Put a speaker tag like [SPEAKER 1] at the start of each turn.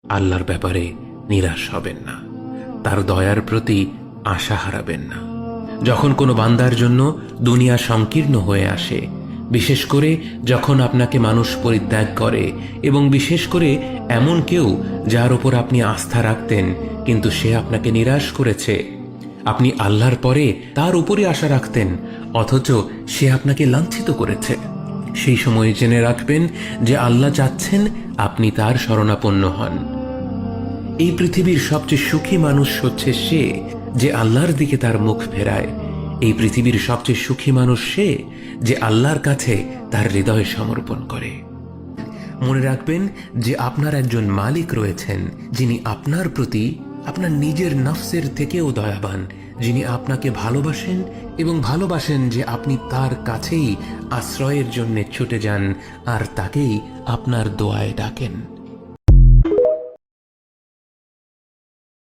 [SPEAKER 1] আল্লাহর ব্যাপারে নিরাশ হবেন না, তার দয়ার প্রতি আশা হারাবেন না। যখন কোনো বান্দার জন্য দুনিয়া সংকীর্ণ হয়ে আসে, বিশেষ করে যখন আপনাকে মানুষ পরিত্যাগ করে, এবং বিশেষ করে এমন কেউ যার উপর আপনি আস্থা রাখতেন কিন্তু সে আপনাকে নিরাশ করেছে, আপনি আল্লাহর পরে তার উপরই আশা রাখতেন অথচ সে আপনাকে লাঞ্ছিত করেছে, সেই সময় জেনে রাখবেন যে আল্লাহ চাচ্ছেন আপনি তার শরণাপন্ন হন। এই পৃথিবীর সবচেয়ে সুখী মানুষ হচ্ছে সে যে আল্লাহর দিকে তার মুখ ফেরায়। এই পৃথিবীর সবচেয়ে সুখী মানুষ সে যে আল্লাহর কাছে তার হৃদয় সমর্পণ করে। মনে রাখবেন যে আপনার একজন মালিক রয়েছেন যিনি আপনার প্রতি আপনার নিজের নফসের থেকেও দয়াবান, যিনি আপনাকে ভালোবাসেন এবং ভালোবাসেন যে আপনি তার কাছেই আশ্রয়ের জন্য ছুটে যান আর তাকেই আপনার দোয়ায় ডাকেন।